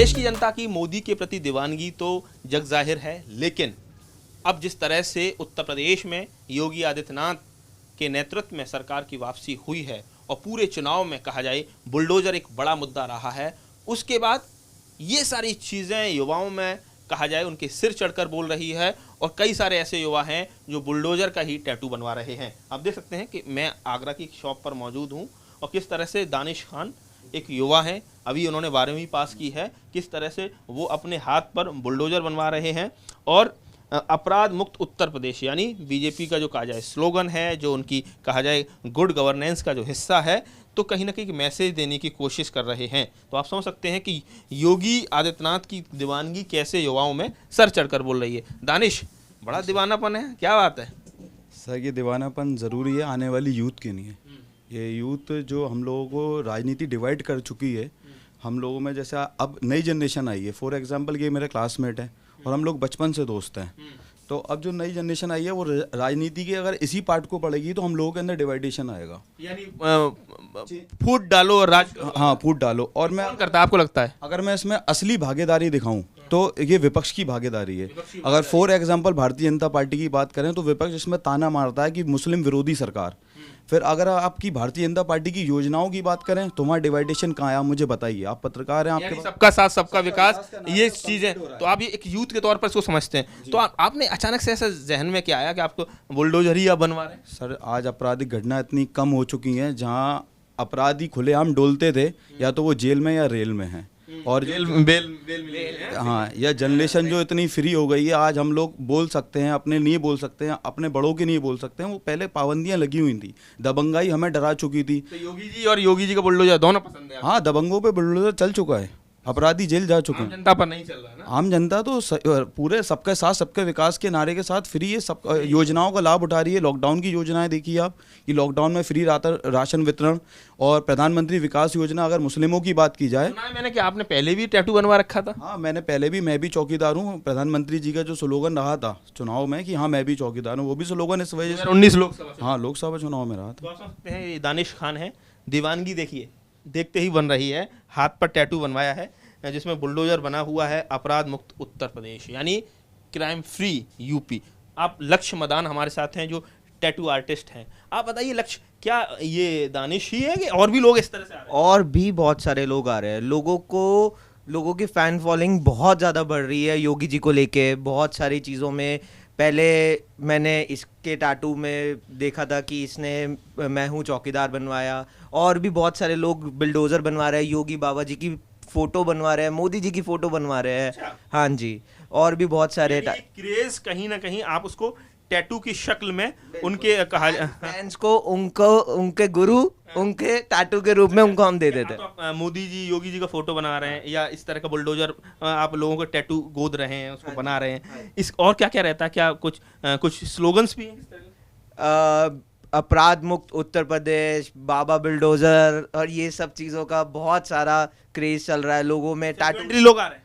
देश की जनता की मोदी के प्रति दीवानगी तो जग जाहिर है, लेकिन अब जिस तरह से उत्तर प्रदेश में योगी आदित्यनाथ के नेतृत्व में सरकार की वापसी हुई है और पूरे चुनाव में कहा जाए बुलडोजर एक बड़ा मुद्दा रहा है, उसके बाद ये सारी चीज़ें युवाओं में कहा जाए उनके सिर चढ़कर बोल रही है और कई सारे ऐसे युवा हैं जो बुलडोजर का ही टैटू बनवा रहे हैं। आप देख सकते हैं कि मैं आगरा की शॉप पर मौजूद हूँ और किस तरह से दानिश खान एक युवा हैं, अभी उन्होंने 12वीं पास की है, किस तरह से वो अपने हाथ पर बुलडोजर बनवा रहे हैं और अपराध मुक्त उत्तर प्रदेश यानी बीजेपी का जो कहा जाए स्लोगन है, जो उनकी कहा जाए गुड गवर्नेंस का जो हिस्सा है, तो कहीं ना कहीं मैसेज देने की कोशिश कर रहे हैं। तो आप समझ सकते हैं कि योगी आदित्यनाथ की दीवानगी कैसे युवाओं में सर चढ़कर बोल रही है। दानिश, बड़ा दीवानापन है, क्या बात है? सर ये दीवानापन ज़रूरी है आने वाली यूथ के लिए। ये यूथ जो हम लोगों को राजनीति डिवाइड कर चुकी है, हम लोगों में जैसे अब नई जनरेशन आई है। फॉर एग्जांपल ये मेरे क्लासमेट हैं और हम लोग बचपन से दोस्त हैं। तो अब जो नई जनरेशन आई है वो राजनीति के अगर इसी पार्ट को पढ़ेगी तो हम लोगों के अंदर डिवाइडेशन आएगा, यानी फूट डालो और राज। हाँ, फूट डालो। और मैं कौन करता है आपको लगता है? अगर मैं इसमें असली भागीदारी दिखाऊं तो ये विपक्ष की भागीदारी है। अगर for example Bharatiya Janata party की बात करें तो विपक्ष इसमें ताना मारता है कि मुस्लिम विरोधी सरकार। फिर अगर आपकी भारतीय जनता पार्टी की योजनाओं की बात करें तो वहाँ डिवाइडेशन कहाँ है, आप मुझे बताइए। आप पत्रकार हैं, आपके सबका साथ सबका विकास, ये चीजें तो आप ये एक यूथ के तौर पर इसको समझते हैं। तो आपने अचानक से ऐसा जहन में क्या आया कि आपको बुलडोजर ही आप बनवा रहे हैं? सर आज आपराधिक घटना इतनी कम हो चुकी हैं, जहाँ अपराधी खुलेआम डोलते थे या तो वो जेल में या रेल में हैं, और बेल हाँ, यह जनरेशन जो इतनी फ्री हो गई है, आज हम लोग बोल सकते हैं, अपने लिए बोल सकते हैं, अपने बड़ों के लिए बोल सकते हैं। वो पहले पाबंदियां लगी हुई थी, दबंगाई हमें डरा चुकी थी। तो योगी जी और योगी जी का बुलडोजर दोनों पसंद है? हाँ, दबंगों पे बुलडोजर चल चुका है, अपराधी जेल जा चुके हैं। जनता पर नहीं चल रहा है ना? आम जनता तो पूरे सबके साथ सबके विकास के नारे के साथ फ्री है, सब योजनाओं का लाभ उठा रही है। लॉकडाउन की योजनाएं देखिए आप, कि लॉकडाउन में फ्री राशन वितरण और प्रधानमंत्री विकास योजना। अगर मुस्लिमों की बात की जाए, मैंने कि आपने पहले भी टैटू बनवा रखा था? हाँ, मैं भी चौकीदार हूँ। प्रधानमंत्री जी का जो स्लोगन रहा था चुनाव में कि हाँ मैं भी चौकीदार हूँ, वो भी स्लोगन इस वजह से 19 लोकसभा, हाँ लोकसभा चुनाव में रहा था। आप समझते हैं ये दानिश खान है, दीवानगी देखिए देखते ही बन रही है। हाथ पर टैटू बनवाया है जिसमें बुलडोजर बना हुआ है अपराध मुक्त उत्तर प्रदेश यानी क्राइम फ्री यूपी। आप लक्ष्य मदान हमारे साथ हैं जो टैटू आर्टिस्ट हैं। आप बताइए लक्ष्य, क्या ये दानिश ही है कि और भी लोग इस तरह से आ रहे हैं? और भी बहुत सारे लोग आ रहे हैं। लोगों की फैन फॉलोइंग बहुत ज़्यादा बढ़ रही है योगी जी को लेके, बहुत सारी चीज़ों में। पहले मैंने इसके टैटू में देखा था कि इसने मैं हूँ चौकीदार बनवाया, और भी बहुत सारे लोग बुलडोजर बनवा रहे हैं, योगी बाबा जी की फोटो बनवा रहे हैं, मोदी जी की फोटो बनवा रहे हैं। अच्छा। हाँ जी, और भी बहुत सारे क्रेज कहीं ना कहीं आप उसको टैटू की शक्ल में उनके कहा फैंस को उनके गुरु उनके टैटू के रूप में उनको हम दे देते हैं। तो मोदी जी योगी जी का फोटो बना रहे हैं या इस तरह का बुलडोजर आप लोगों को टैटू गोद रहे हैं, उसको बना रहे हैं। इस और क्या क्या रहता है, क्या कुछ स्लोगन्स भी हैं इस तरह? अपराध मुक्त उत्तर प्रदेश, बाबा बुलडोजर और ये सब चीज़ों का बहुत सारा क्रेज चल रहा है लोगों में। टैटू लोग आ रहे हैं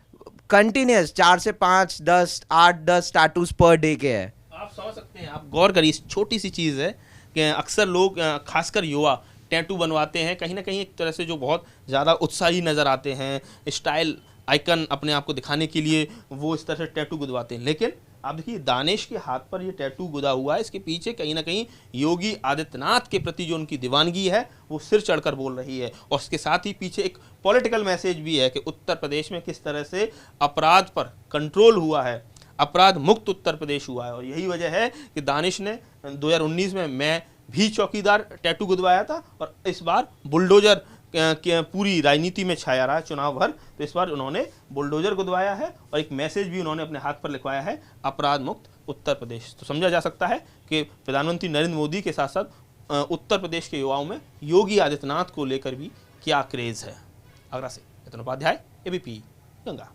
कंटिन्यूस 4 से 5 10 8-10 टैटूज पर डे के हैं। आप समझ सकते हैं, आप गौर करिए, छोटी सी चीज़ है कि अक्सर लोग खासकर युवा टैटू बनवाते हैं, कहीं ना कहीं एक तरह से जो बहुत ज़्यादा उत्साही नज़र आते हैं, स्टाइल आइकन अपने आप को दिखाने के लिए वो इस तरह से टैटू गुदवाते हैं। लेकिन आप देखिए दानिश के हाथ पर ये टैटू गुदा हुआ है, इसके पीछे कहीं ना कहीं योगी आदित्यनाथ के प्रति जो उनकी दीवानगी है वो सिर चढ़कर बोल रही है, और इसके साथ ही पीछे एक पॉलिटिकल मैसेज भी है कि उत्तर प्रदेश में किस तरह से अपराध पर कंट्रोल हुआ है, अपराध मुक्त उत्तर प्रदेश हुआ है। और यही वजह है कि दानिश ने 2019 में मैं भी चौकीदार टैटू गुदवाया था, और इस बार बुलडोजर पूरी राजनीति में छाया रहा चुनाव भर, तो इस बार उन्होंने बुलडोजर गुदवाया है और एक मैसेज भी उन्होंने अपने हाथ पर लिखवाया है, अपराध मुक्त उत्तर प्रदेश। तो समझा जा सकता है कि प्रधानमंत्री नरेंद्र मोदी के साथ साथ उत्तर प्रदेश के युवाओं में योगी आदित्यनाथ को लेकर भी क्या क्रेज है। आगरा से नितिन उपाध्याय, एबीपी गंगा।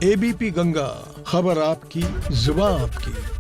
एबीपी गंगा, खबर आपकी, जुबान आपकी।